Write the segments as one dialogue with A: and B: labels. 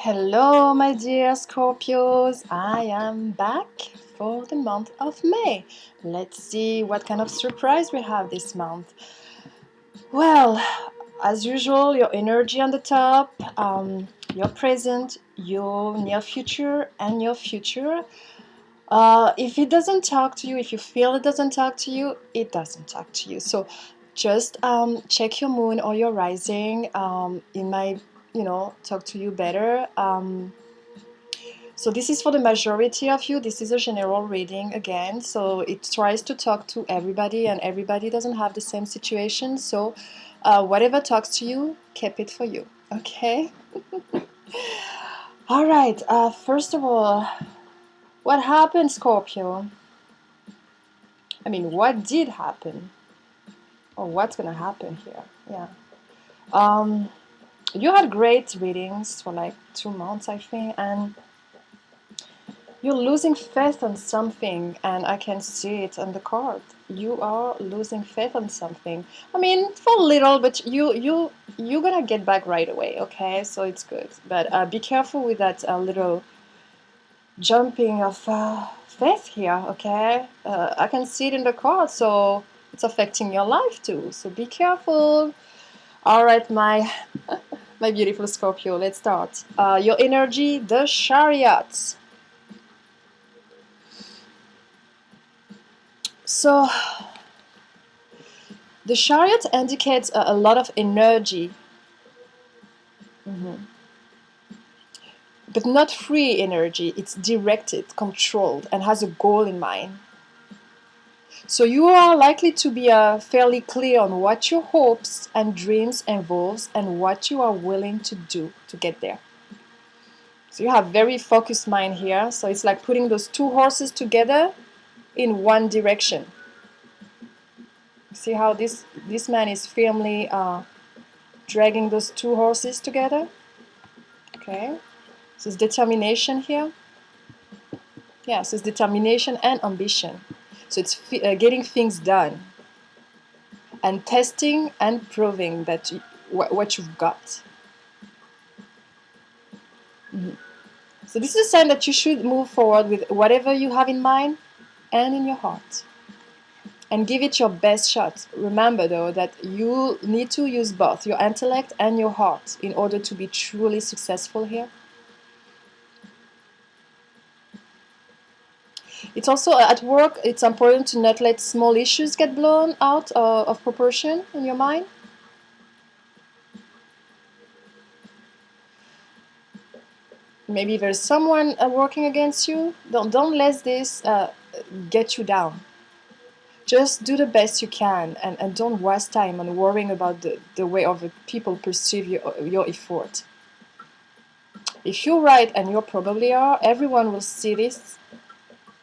A: Hello, my dear Scorpios. I am back for the month of May. Let's see what kind of surprise we have this month. Well, as usual, your energy on the top, your present, your near future, and your future. If it doesn't talk to you, if you feel it doesn't talk to you, it doesn't talk to you. So just check your moon or your rising. It might, talk to you better. So this is for the majority of you. This is a general reading again. So it tries to talk to everybody, and everybody doesn't have the same situation. So whatever talks to you, keep it for you. Okay? All right. First of all, what happened, Scorpio? I mean, what did happen? Or what's going to happen here? Yeah. You had great readings for like 2 months, I think, and you're losing faith on something, and I can see it on the card. You are losing faith on something. I mean, for a little, but you're gonna get back right away. Okay, so it's good. But be careful with that little jumping of faith here. Okay, I can see it in the card, so it's affecting your life too. So be careful. All right, my my beautiful Scorpio. Let's start. Your energy, the Chariot. So the Chariot indicates a lot of energy, but not free energy. It's directed, controlled, and has a goal in mind. So you are likely to be fairly clear on what your hopes and dreams involves and what you are willing to do to get there. So you have very focused mind here. So it's like putting those two horses together in one direction. See how this man is firmly dragging those two horses together? Okay. So it's determination here. Yeah, so it's determination and ambition. So it's getting things done and testing and proving that what you've got. So this is a sign that you should move forward with whatever you have in mind and in your heart. And give it your best shot. Remember, though, that you need to use both your intellect and your heart in order to be truly successful here. It's also at work, it's important to not let small issues get blown out of proportion in your mind. Maybe there's someone working against you. Don't let this get you down. Just do the best you can, and don't waste time on worrying about the way other people perceive your effort. If you're right, and you probably are, everyone will see this,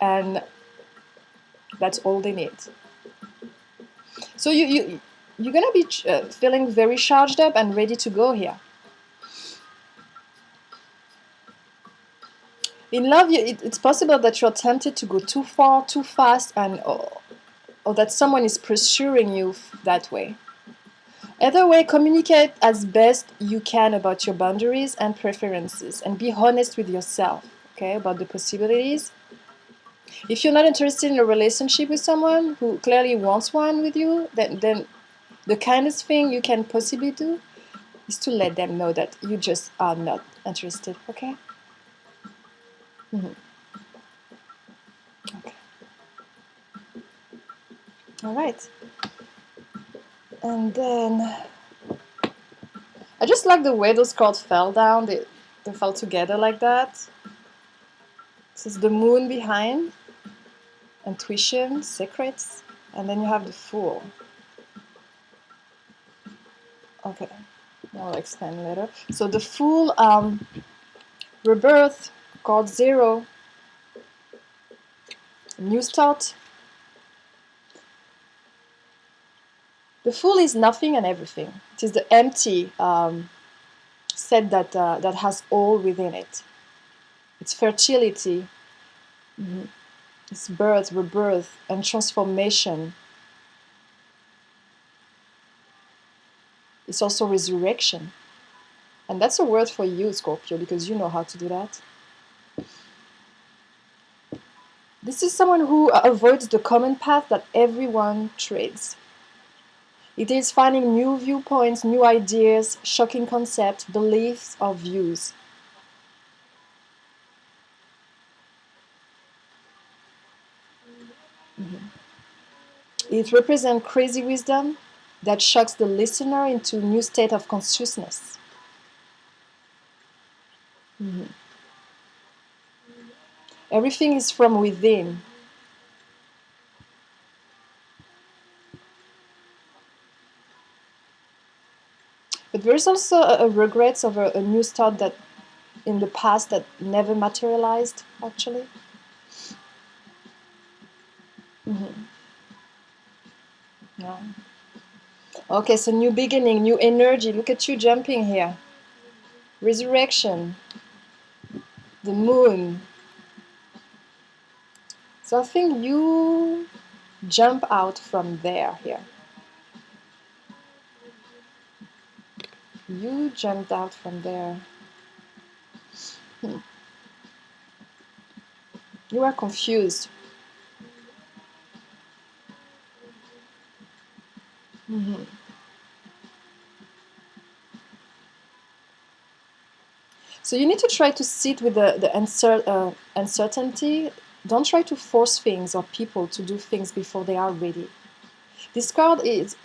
A: and that's all they need. So you're gonna be feeling very charged up and ready to go here. In love, it's possible that you're tempted to go too far, too fast, and or that someone is pursuing you that way. Either way, communicate as best you can about your boundaries and preferences, and be honest with yourself, okay, about the possibilities. If you're not interested in a relationship with someone who clearly wants one with you, then the kindest thing you can possibly do is to let them know that you just are not interested, okay? Okay. All right. And then I just like the way those cards fell down. They fell together like that. This is the moon behind, intuition, secrets, and then you have the Fool. Okay, I'll explain later. So the Fool, rebirth, card 0, new start. The Fool is nothing and everything. It is the empty set that has all within it. It's fertility, it's birth, rebirth, and transformation. It's also resurrection And that's a word for you, Scorpio, because you know how to do that. This is someone who avoids the common path that everyone treads. It is finding new viewpoints, new ideas, shocking concepts, beliefs, or views. It represents crazy wisdom that shocks the listener into a new state of consciousness. Everything is from within. But there is also a regret over a new start that in the past that never materialized, actually. Yeah. Okay, so new beginning, new energy. Look at you jumping here. Resurrection. The moon. So I think you jump out from there here. You jumped out from there. You are confused. So you need to try to sit with the uncertainty. Don't try to force things or people to do things before they are ready. This card is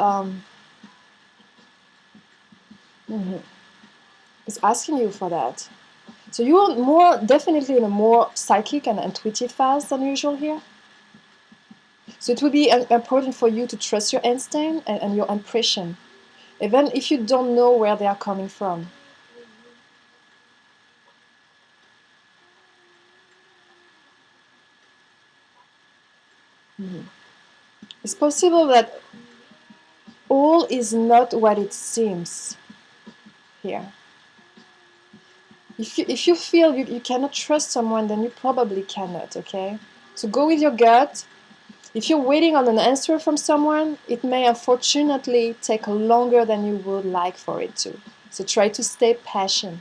A: asking you for that. So you are more definitely in a more psychic and intuitive phase than usual here. So it will be important for you to trust your instinct and your impression, even if you don't know where they are coming from. It's possible that all is not what it seems here. If you feel you cannot trust someone, then you probably cannot, okay? So go with your gut. If you're waiting on an answer from someone, it may unfortunately take longer than you would like for it to. So try to stay patient.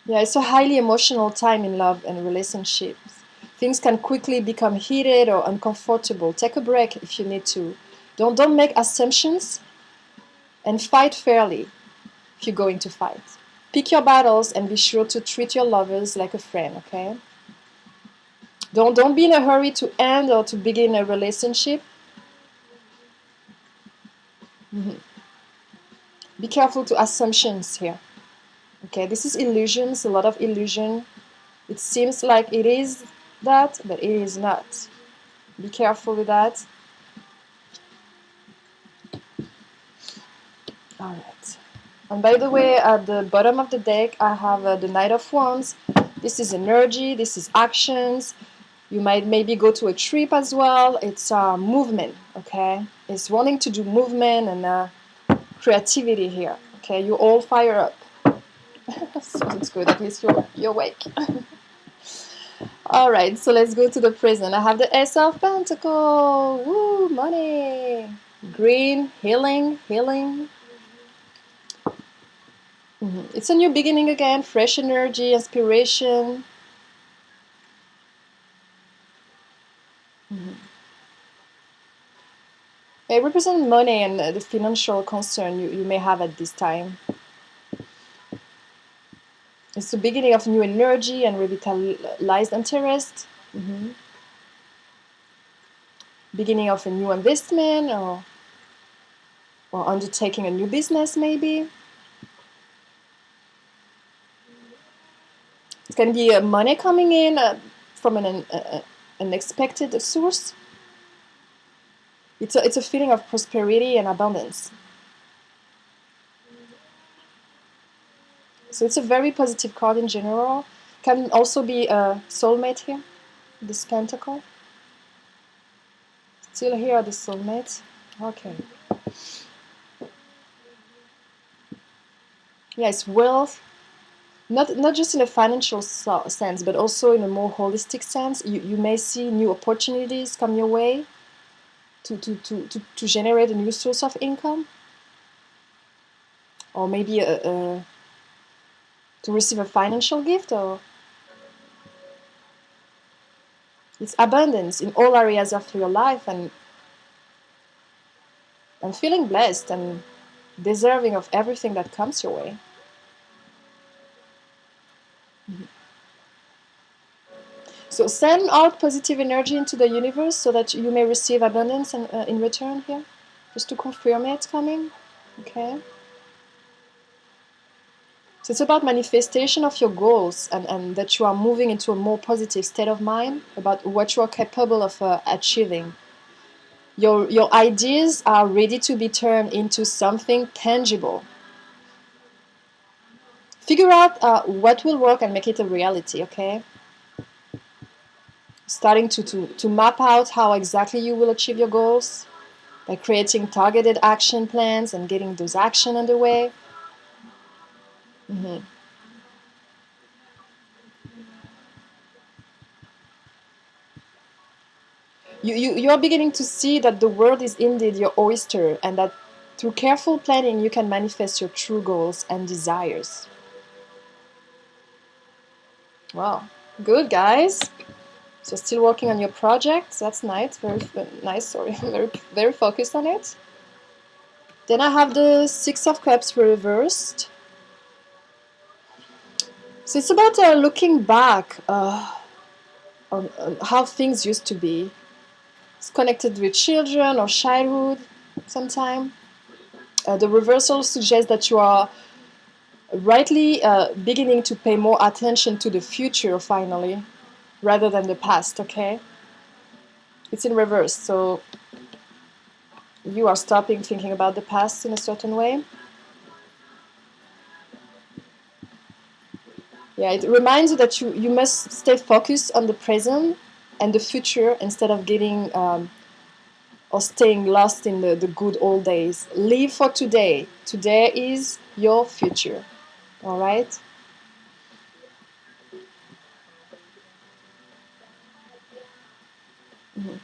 A: Yeah, it's a highly emotional time in love and relationships. Things can quickly become heated or uncomfortable. Take a break if you need to. Don't make assumptions and fight fairly if you're going to fight. Pick your battles and be sure to treat your lovers like a friend, okay? Don't be in a hurry to end or to begin a relationship. Be careful to assumptions here. Okay, this is illusions, a lot of illusion. It seems like it is that, but it is not. Be careful with that. All right. And by the way, at the bottom of the deck, I have the Knight of Wands. This is energy, this is actions. You might maybe go to a trip as well. It's movement, okay? It's wanting to do movement and creativity here, okay? You all fire up. So it's good, at least you're awake. All right, so let's go to the present. I have the Ace of Pentacles. Woo, money. Green, healing. It's a new beginning again, fresh energy, inspiration. It represents money and the financial concern you may have at this time. It's the beginning of new energy and revitalized interest. Beginning of a new investment or undertaking a new business maybe. It's going to be money coming in from an unexpected source. It's a feeling of prosperity and abundance. So it's a very positive card in general. Can also be a soulmate here, this pentacle. Still here are the soulmates. Okay. Yeah, it's wealth. Not just in a financial sense, but also in a more holistic sense. You may see new opportunities come your way. to generate a new source of income, or maybe to receive a financial gift, or it's abundance in all areas of your life, and feeling blessed and deserving of everything that comes your way. So send out positive energy into the universe so that you may receive abundance and in return here. Just to confirm it's coming. Okay. So it's about manifestation of your goals, and that you are moving into a more positive state of mind about what you are capable of achieving. Your ideas are ready to be turned into something tangible. Figure out what will work and make it a reality, okay? Starting to map out how exactly you will achieve your goals by creating targeted action plans and getting those action underway. Mm-hmm. You are beginning to see that the world is indeed your oyster, and that through careful planning you can manifest your true goals and desires. Wow, good guys. So still working on your project. That's nice. Very nice. Sorry, very focused on it. Then I have the Six of Cups reversed. So it's about looking back on how things used to be. It's connected with children or childhood sometime. The reversal suggests that you are rightly beginning to pay more attention to the future finally, rather than the past, okay? It's in reverse, so you are stopping thinking about the past in a certain way. Yeah, it reminds you that you must stay focused on the present and the future instead of getting or staying lost in the good old days. Live for today. Today is your future. All right? Mm-hmm.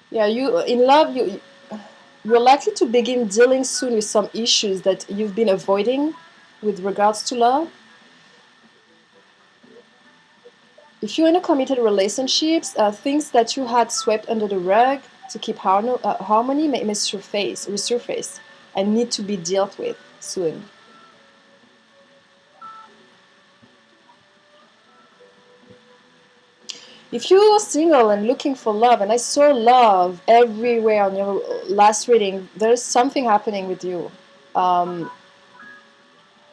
A: Yeah, you in love you're likely to begin dealing soon with some issues that you've been avoiding with regards to love. If you're in a committed relationships, things that you had swept under the rug to keep harmony may resurface, and need to be dealt with soon. If you're single and looking for love, and I saw love everywhere on your last reading, there's something happening with you. Um,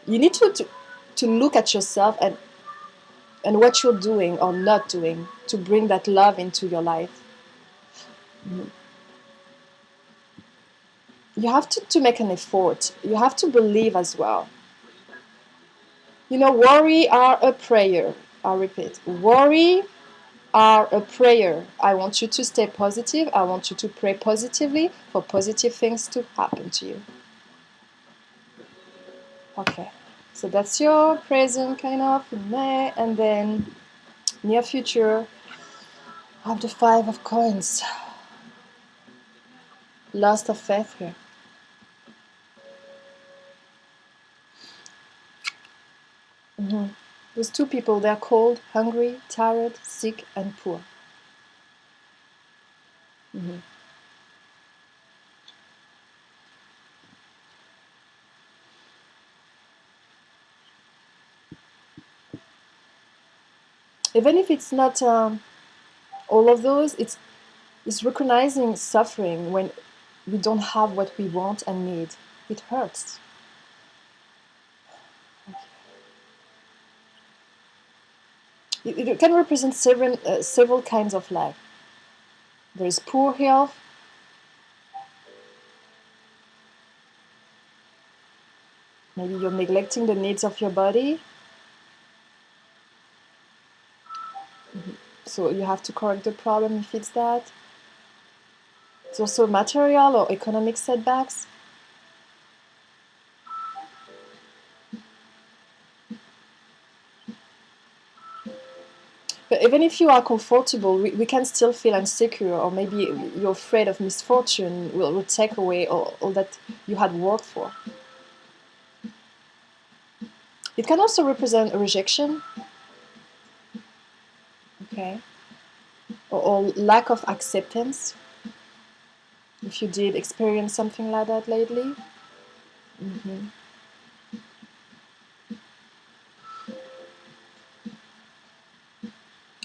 A: you need to look at yourself and what you're doing or not doing to bring that love into your life. You have to make an effort. You have to believe as well. You know, worry are a prayer. I repeat, worry are a prayer. I want you to stay positive. I want you to pray positively for positive things to happen to you. Okay, so that's your present kind of in May, and then near future of the Five of Coins. Loss of faith here. Mm-hmm. Those two people, they're cold, hungry, tired, sick, and poor. Mm-hmm. Even if it's not all of those, it's recognizing suffering when we don't have what we want and need. It hurts. It can represent several kinds of life. There is poor health. Maybe you're neglecting the needs of your body. So you have to correct the problem if it's that. It's also material or economic setbacks. But even if you are comfortable, we can still feel insecure, or maybe you're afraid of misfortune will take away all that you had worked for. It can also represent a rejection, okay, or lack of acceptance, if you did experience something like that lately. Mm-hmm.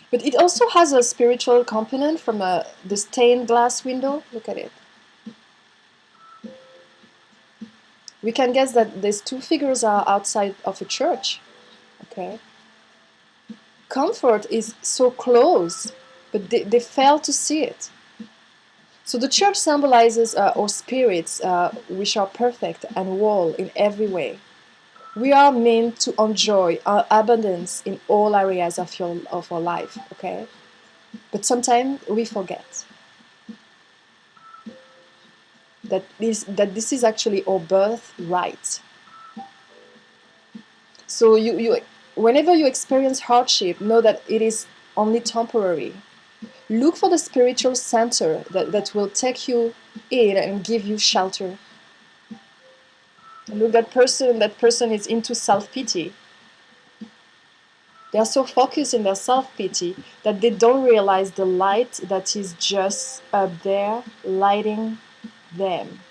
A: But it also has a spiritual component from the stained glass window. Look at it. We can guess that these two figures are outside of a church. Okay. Comfort is so close, but they fail to see it. So the church symbolizes our spirits, which are perfect and whole in every way. We are meant to enjoy our abundance in all areas of our life, okay? But sometimes we forget that this is actually our birthright. So whenever you experience hardship, know that it is only temporary. Look for the spiritual center that will take you in and give you shelter. Look, that person is into self-pity. They are so focused in their self-pity that they don't realize the light that is just up there lighting them.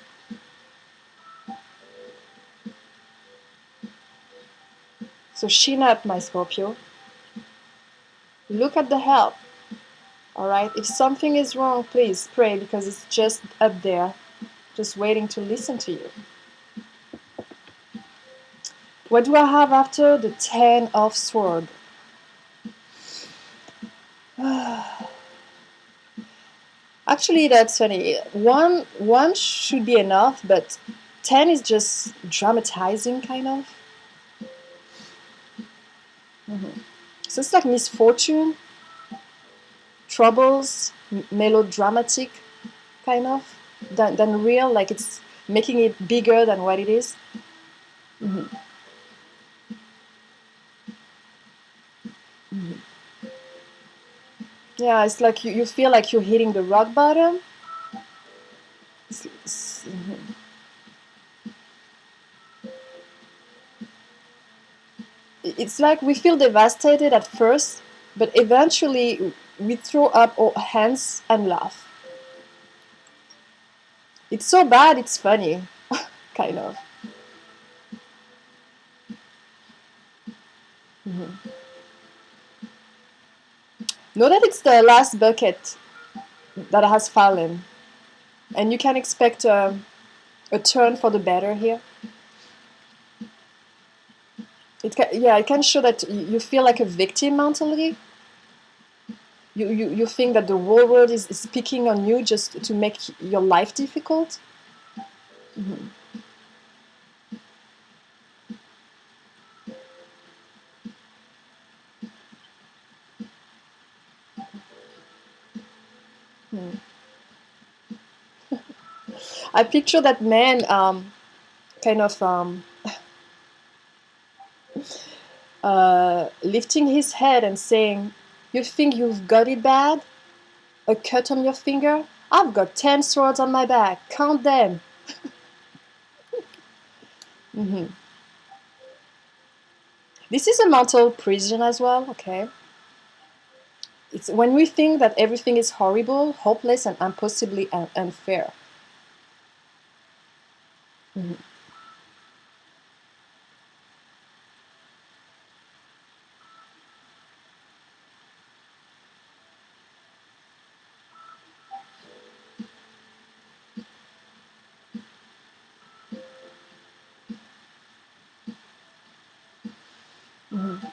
A: So chin up, my Scorpio. Look at the help. Alright? If something is wrong, please pray, because it's just up there, just waiting to listen to you. What do I have after? The Ten of Swords. Actually, that's funny. One should be enough, but 10 is just dramatizing, kind of. Mm-hmm. So it's like misfortune, troubles, melodramatic, kind of, than real, like it's making it bigger than what it is. Mm-hmm. Mm-hmm. Yeah, it's like you feel like you're hitting the rock bottom. Mm-hmm. It's like we feel devastated at first, but eventually we throw up our hands and laugh. It's so bad, it's funny, kind of. Mm-hmm. Know that it's the last bucket that has fallen, and you can expect a turn for the better here. It can show that you feel like a victim mentally. You think that the whole world is picking on you just to make your life difficult. Mm-hmm. Mm. I picture that man kind of lifting his head and saying, "You think you've got it bad? A cut on your finger? I've got 10 swords on my back. Count them." Mm-hmm. This is a mental prison as well, okay? It's when we think that everything is horrible, hopeless, and impossibly unfair. Mm-hmm. Mm-hmm.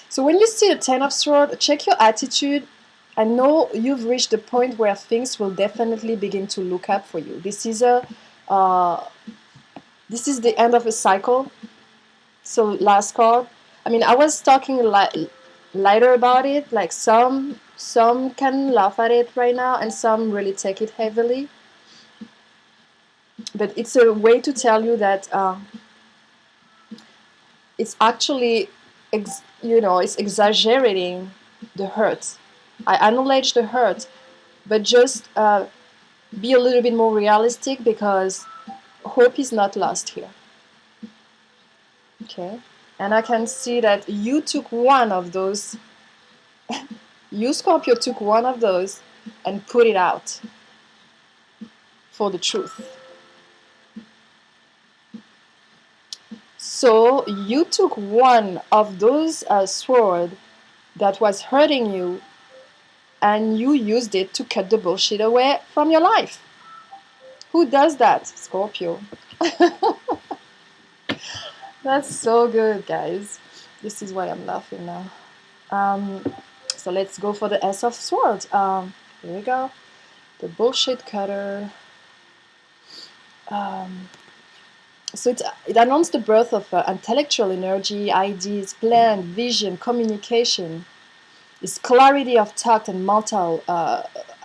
A: So when you see a Ten of Swords, check your attitude and know you've reached the point where things will definitely begin to look up for you. Uh, this is the end of a cycle. So last card. I mean, I was talking lighter about it. Like some can laugh at it right now, and some really take it heavily. but it's a way to tell you that it's actually, it's exaggerating the hurt. I acknowledge the hurt, but just be a little bit more realistic, because hope is not lost here. Okay, and I can see that you took one of those. You, Scorpio, took one of those and put it out for the truth. So you took one of those swords that was hurting you, and you used it to cut the bullshit away from your life. Who does that? Scorpio. That's so good, guys. This is why I'm laughing now. So let's go for the S of Swords. Here we go. The bullshit cutter. So it announced the birth of intellectual energy, ideas, plan, vision, communication. It's clarity of thought and mental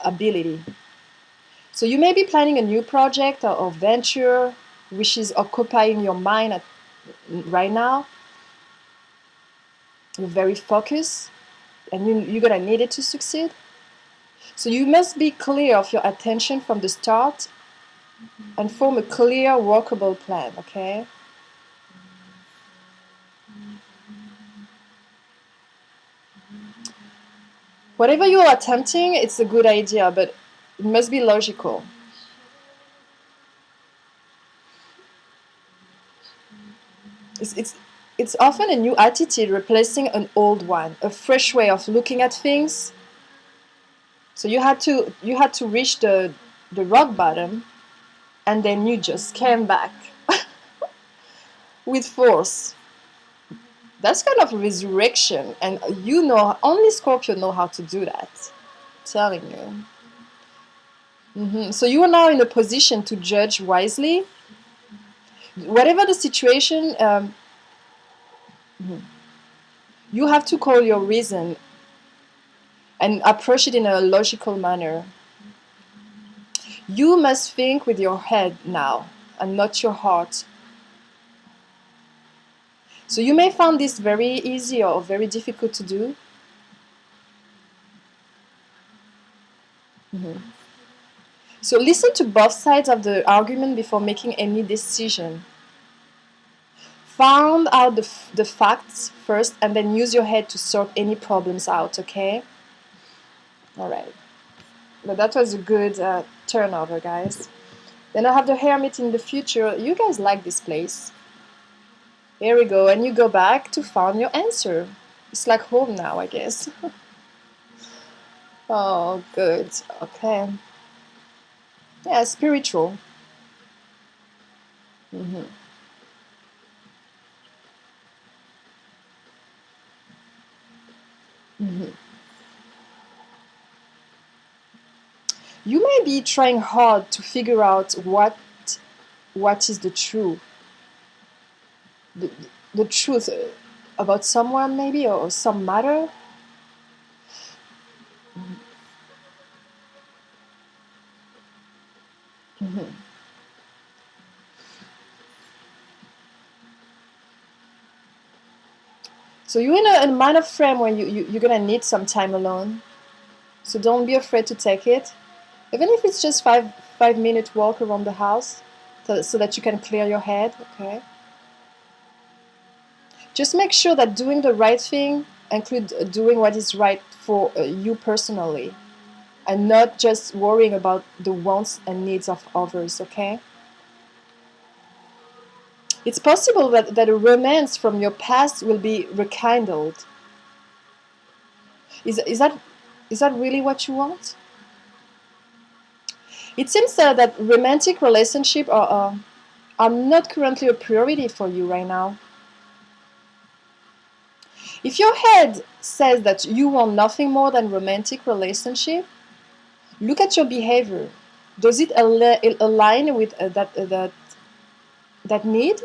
A: ability. So you may be planning a new project or venture which is occupying your mind right now. You're very focused, and you're gonna need it to succeed. So you must be clear of your attention from the start and form a clear, workable plan, okay? Whatever you're attempting, it's a good idea, but it must be logical. It's often a new attitude replacing an old one, a fresh way of looking at things. So you had to reach the rock bottom, and then you just came back with force. That's kind of a resurrection, and only Scorpio know how to do that. I'm telling you. So you are now in a position to judge wisely. Whatever the situation, you have to call your reason and approach it in a logical manner. You must think with your head now and not your heart. So you may find this very easy or very difficult to do. So listen to both sides of the argument before making any decision. Find out the facts first, and then use your head to sort any problems out, okay? Alright. But that was a good turnover, guys. Then I have the Hermit in the future. You guys like this place. Here we go, and you go back to find your answer. It's like home now, I guess. Oh, good. Okay. Yeah, spiritual. You may be trying hard to figure out what is the truth. The truth about someone, maybe, or some matter. So you're in a mind of frame where you're gonna need some time alone. So don't be afraid to take it, even if it's just 5 minute walk around the house, so that you can clear your head. Okay. Just make sure that doing the right thing includes doing what is right for you personally, and not just worrying about the wants and needs of others. Okay. It's possible that a romance from your past will be rekindled. Is that really what you want? It seems that romantic relationships are not currently a priority for you right now. If your head says that you want nothing more than romantic relationship, look at your behavior. Does it align with that need?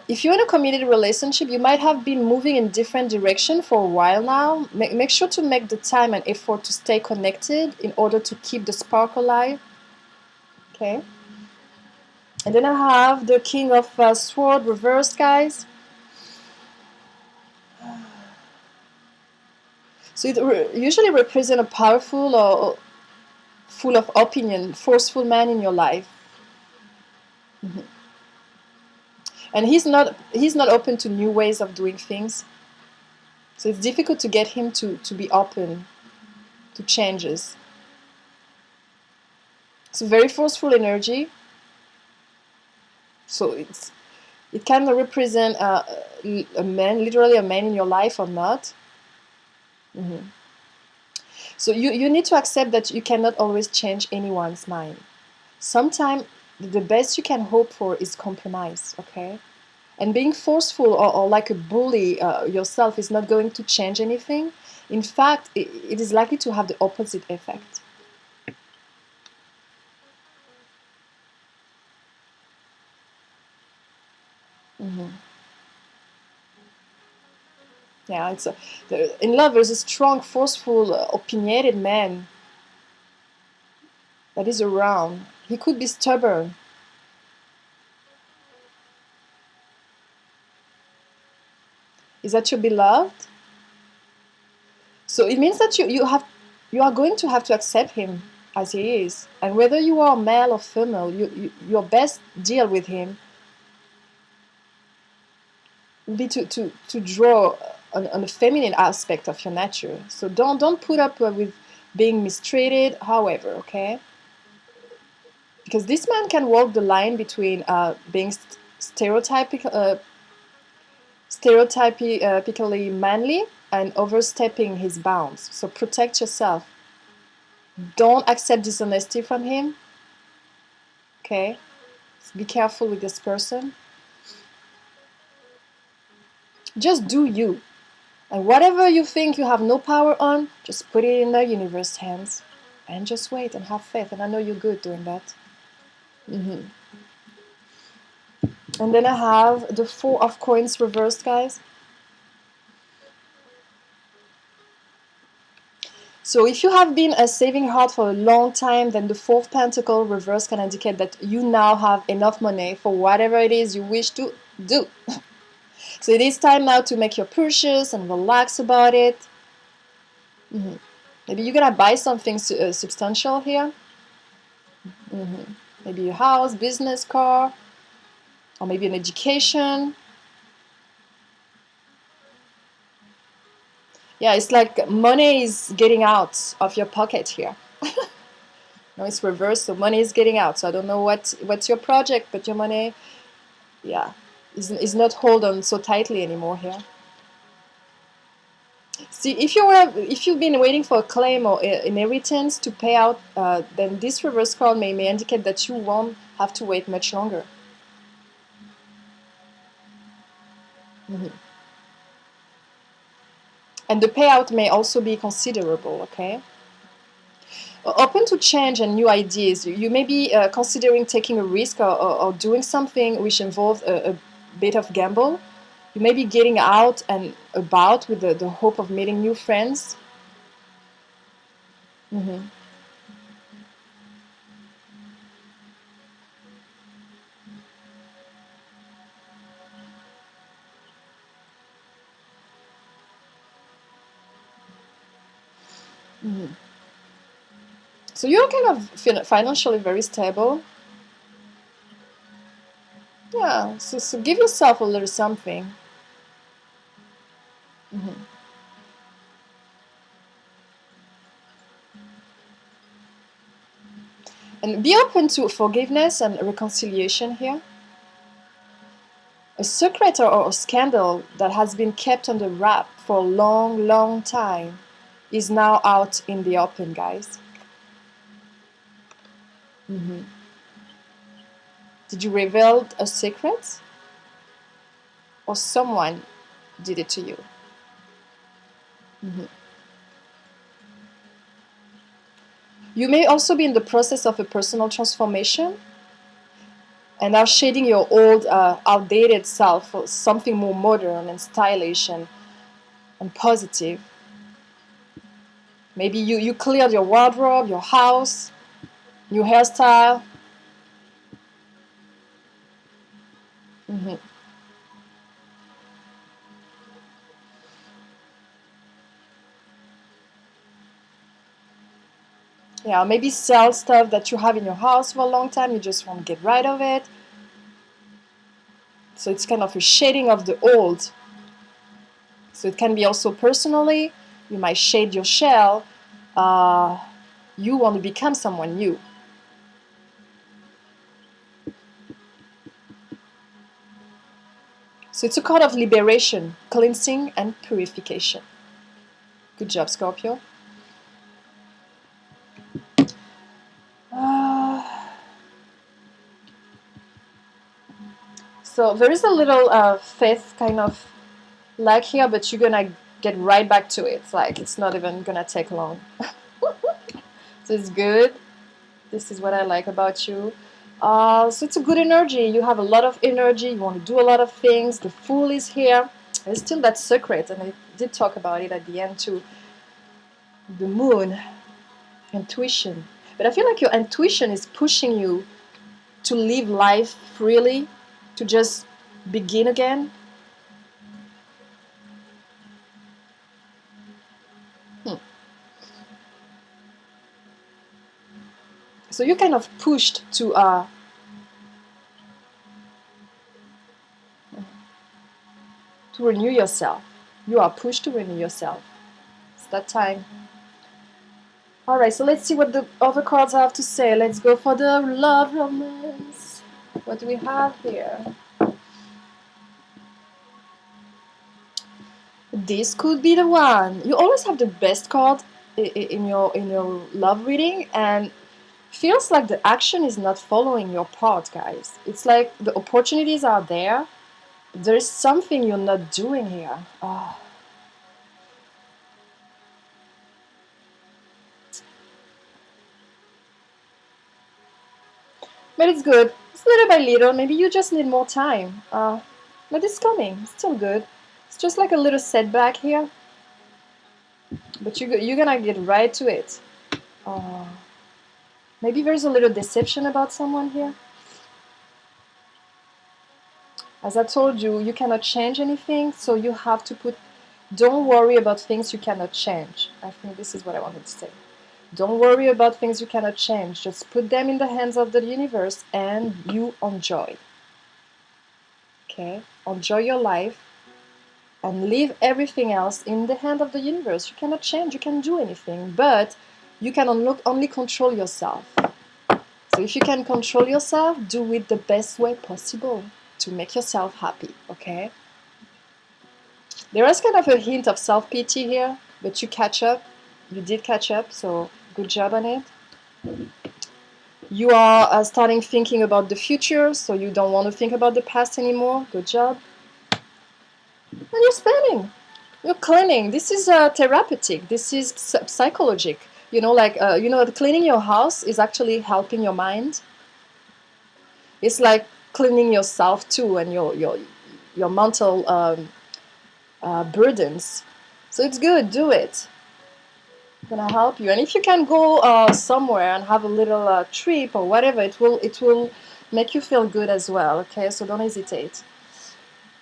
A: If you're in a committed relationship, you might have been moving in different direction for a while now. Make sure to make the time and effort to stay connected in order to keep the spark alive. Okay. And then I have the King of Sword reversed, guys. So it usually represents a powerful or full of opinion, forceful man in your life. Mm-hmm. And he's not open to new ways of doing things. So it's difficult to get him to be open to changes. It's a very forceful energy. So it can represent a man, literally a man in your life or not. Mm-hmm. So you need to accept that you cannot always change anyone's mind. Sometimes the best you can hope for is compromise, okay? And being forceful or like a bully yourself is not going to change anything. In fact, it is likely to have the opposite effect. Mm-hmm. Yeah, in love there's a strong, forceful, opinionated man that is around. He could be stubborn. Is that your beloved? So it means that you are going to have to accept him as he is, and whether you are male or female, your best deal with him would be to draw on the feminine aspect of your nature. So don't put up with being mistreated, however, okay? Because this man can walk the line between being stereotypically manly and overstepping his bounds. So protect yourself. Don't accept dishonesty from him. Okay? So be careful with this person. Just do you. And whatever you think you have no power on, just put it in the universe's hands. And just wait and have faith. And I know you're good doing that. Mm-hmm. And then I have the Four of Coins reversed, guys. So if you have been saving hard for a long time, then the Fourth Pentacle reverse can indicate that you now have enough money for whatever it is you wish to do. So it is time now to make your purchase and relax about it. Mm-hmm. Maybe you're gonna buy something substantial here. Mm-hmm. Maybe a house, business, car, or maybe an education. Yeah, it's like money is getting out of your pocket here. No, it's reversed, so money is getting out. So I don't know what's your project, but your money, yeah, is not hold on so tightly anymore here. See, if you've been waiting for a claim or inheritance to pay out, then this reverse card may indicate that you won't have to wait much longer. Mm-hmm. And the payout may also be considerable, okay? Open to change and new ideas. You may be considering taking a risk or doing something which involves a bit of gamble. You may be getting out and about with the hope of meeting new friends. Mm-hmm. Mm-hmm. So you're kind of financially very stable. Yeah, so give yourself a little something. Mm-hmm. And be open to forgiveness and reconciliation here. A secret or a scandal that has been kept under wrap for a long, long time is now out in the open, guys. Mm-hmm. Did you reveal a secret? Or someone did it to you? Mm-hmm. You may also be in the process of a personal transformation. and are shading your old, outdated self for something more modern and stylish and positive. Maybe you cleared your wardrobe, your house, new hairstyle. Mm-hmm. Yeah, maybe sell stuff that you have in your house for a long time, you just want to get rid of it. So it's kind of a shading of the old. So it can be also personally, you might shade your shell. Uh, you want to become someone new. So it's a card of liberation, cleansing, and purification. Good job, Scorpio. Uh, so there is a little faith kind of lack here, but you're gonna get right back to it. It's like it's not even gonna take long. So it's good. This is what I like about you. So it's a good energy. You have a lot of energy. You want to do a lot of things. The Fool is here. There's still that secret, and I did talk about it at the end too. The Moon, intuition. But I feel like your intuition is pushing you to live life freely, to just begin again. Hmm. So you're kind of pushed to renew yourself. You are pushed to renew yourself. It's that time. All right, so let's see what the other cards have to say. Let's go for the love romance. What do we have here? This could be the one. You always have the best card in your love reading, and feels like the action is not following your part, guys. It's like the opportunities are there. There's something you're not doing here. Oh. But it's good. It's little by little. Maybe you just need more time. But it's coming. It's still good. It's just like a little setback here. But you're gonna get right to it. Maybe there's a little deception about someone here. As I told you, you cannot change anything, so you have to put. Don't worry about things you cannot change. I think this is what I wanted to say. Don't worry about things you cannot change. Just put them in the hands of the universe and you enjoy. Okay? Enjoy your life and leave everything else in the hand of the universe. You cannot change, you can't do anything, but you can only control yourself. So if you can control yourself, do it the best way possible to make yourself happy, okay? There is kind of a hint of self-pity here, but you catch up. You did catch up, so good job on it. You are starting thinking about the future, so you don't want to think about the past anymore. Good job. And you're spending. You're cleaning. This is therapeutic. This is psychologic. You know, like cleaning your house is actually helping your mind. It's like cleaning yourself too, and your mental burdens. So it's good. Do it. Gonna help you. And if you can go somewhere and have a little trip or whatever, it will make you feel good as well. Okay, so don't hesitate.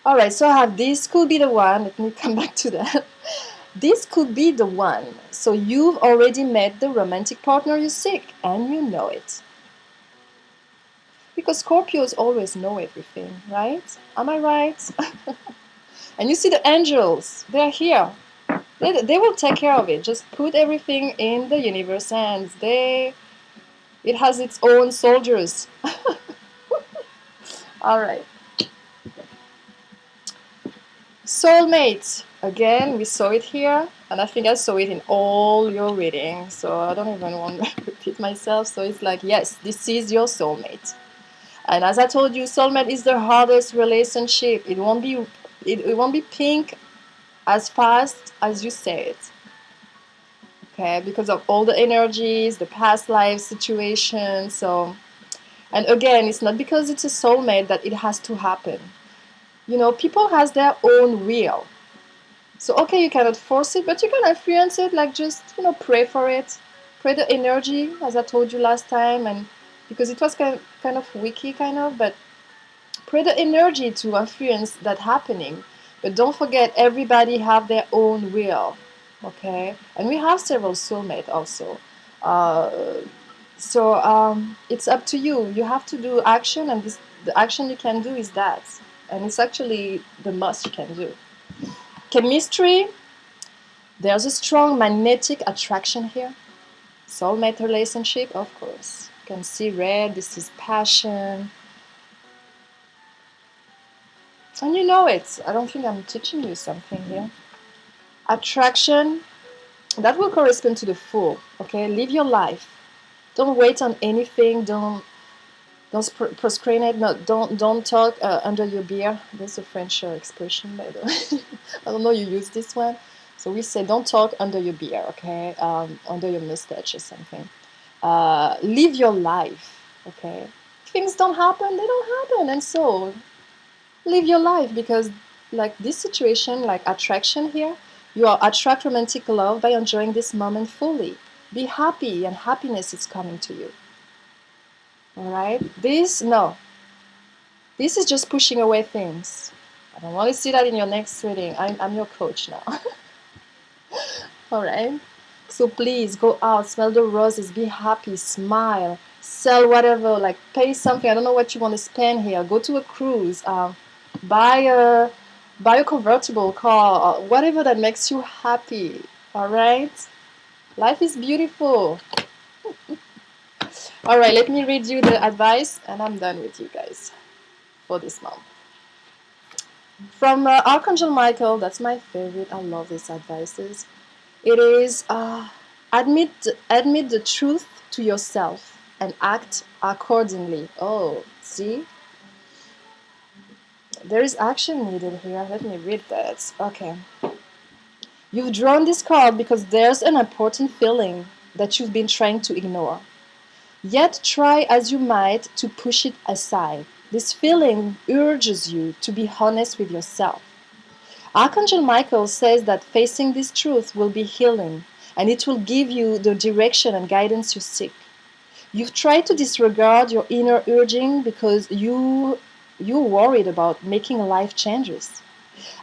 A: All right, so I have this could be the one. Let me come back to that. This could be the one. So you've already met the romantic partner you seek, and you know it. Because Scorpios always know everything, right? Am I right? And you see the angels. They're here. They will take care of it. Just put everything in the universe hands. It has its own soldiers. All right. Soulmate. Again, we saw it here, and I think I saw it in all your readings, so I don't even want to repeat myself. So it's like, yes, this is your soulmate. And as I told you, soulmate is the hardest relationship. It won't be pink as fast as you say it. Okay, because of all the energies, the past life situation. So And again, it's not because it's a soulmate that it has to happen. You know, people has their own will. So okay, you cannot force it, but you can influence it. Like just, you know, pray for it, pray the energy, as I told you last time, and because it was kind of wiki, kind of, but pray the energy to influence that happening. But don't forget, everybody have their own will, okay? And we have several soulmates also. Uh, so it's up to you. You have to do action, and the action you can do is that, and it's actually the most you can do. Chemistry. There's a strong magnetic attraction here. Soulmate relationship, of course. You can see red. This is passion. And you know it. I don't think I'm teaching you something here. Attraction, that will correspond to the Fool. Okay, live your life. Don't wait on anything. Don't procrastinate. No, don't talk under your beer. That's a French expression, by the way. I don't know you use this one. So we say don't talk under your beer. Okay, under your mustache or something. Live your life. Okay, things don't happen. They don't happen, and so live your life, because like this situation, like attraction here, you are attract romantic love by enjoying this moment fully. Be happy, and happiness is coming to you. All right, this is just pushing away things. I don't want to see that in your next reading. I'm your coach now. All right, so please go out, smell the roses, be happy, smile, sell whatever, like pay something. I don't know what you want to spend here. Go to a cruise, buy a convertible car, whatever that makes you happy. All right, life is beautiful. All right, let me read you the advice, and I'm done with you guys for this month. From Archangel Michael, that's my favorite. I love these advices. It is admit the truth to yourself and act accordingly. Oh, see? There is action needed here. Let me read that. Okay. You've drawn this card because there's an important feeling that you've been trying to ignore. Yet try as you might to push it aside. This feeling urges you to be honest with yourself. Archangel Michael says that facing this truth will be healing, and it will give you the direction and guidance you seek. You've tried to disregard your inner urging because you're worried about making life changes.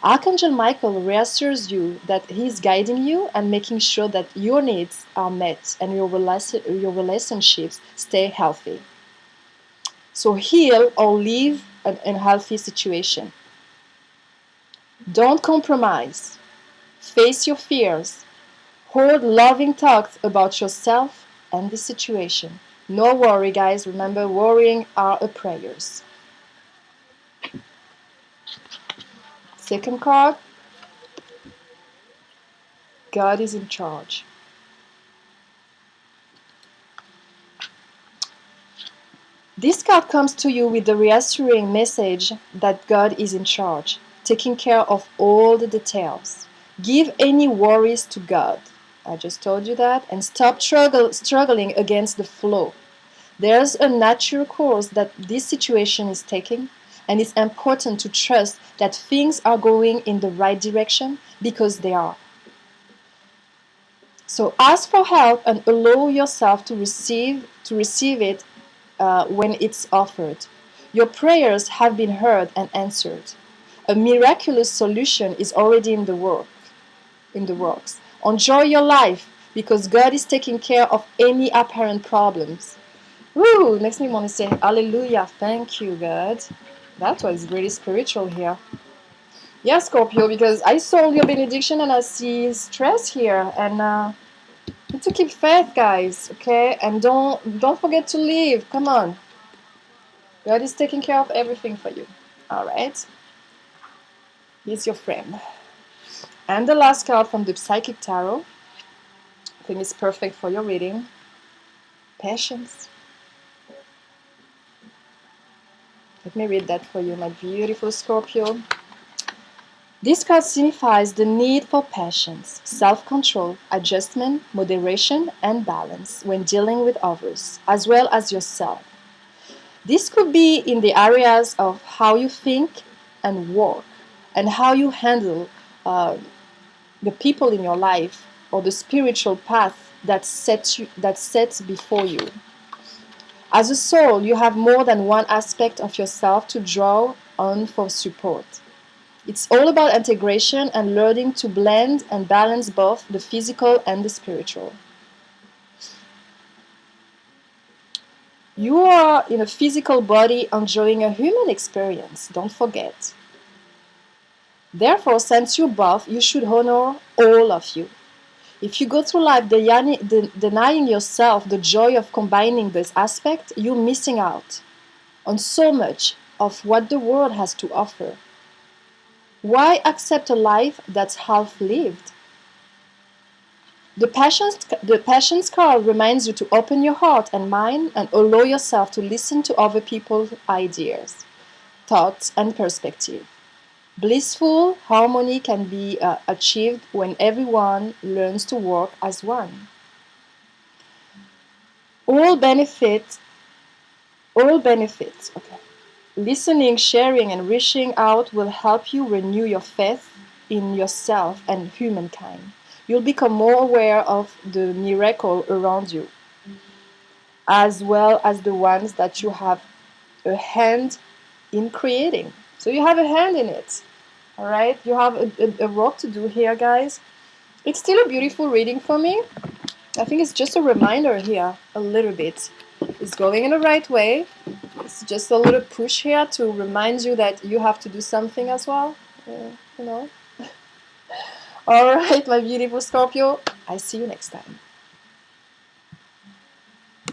A: Archangel Michael reassures you that he is guiding you and making sure that your needs are met and your relationships stay healthy. So heal or live a healthy situation. Don't compromise. Face your fears. Hold loving thoughts about yourself and the situation. No worry, guys. Remember, worrying are a prayers. Second card. God is in charge. This card comes to you with the reassuring message that God is in charge, taking care of all the details. Give any worries to God. I just told you that. And stop struggling against the flow. There's a natural course that this situation is taking, and it's important to trust that things are going in the right direction, because they are. So ask for help and allow yourself to receive it when it's offered. Your prayers have been heard and answered. A miraculous solution is already in the works. Enjoy your life, because God is taking care of any apparent problems. Woo! Makes me want to say hallelujah. Thank you, God. That was really spiritual here. Yeah, Scorpio, because I saw your benediction and I see stress here, and need to keep faith, guys. Okay, and don't forget to live. Come on. God is taking care of everything for you. All right. He's your friend. And the last card from the Psychic Tarot. I think it's perfect for your reading. Patience. Let me read that for you, my beautiful Scorpio. This card signifies the need for patience, self-control, adjustment, moderation, and balance when dealing with others, as well as yourself. This could be in the areas of how you think and work, and how you handle uh, the people in your life, or the spiritual path that sets before you. As a soul, you have more than one aspect of yourself to draw on for support. It's all about integration and learning to blend and balance both the physical and the spiritual. You are in a physical body enjoying a human experience, don't forget. Therefore, since you're both, you should honor all of you. If you go through life denying yourself the joy of combining this aspect, you're missing out on so much of what the world has to offer. Why accept a life that's half lived? The Passions card reminds you to open your heart and mind and allow yourself to listen to other people's ideas, thoughts, and perspective. Blissful harmony can be achieved when everyone learns to work as one. All benefits, all benefits, okay. Listening, sharing, and reaching out will help you renew your faith in yourself and humankind. You'll become more aware of the miracle around you, as well as the ones that you have a hand in creating. So you have a hand in it. All right, you have a work to do here, guys. It's still a beautiful reading for me. I think it's just a reminder here, a little bit. It's going in the right way. It's just a little push here to remind you that you have to do something as well. You know. All right, my beautiful Scorpio. I see you next time.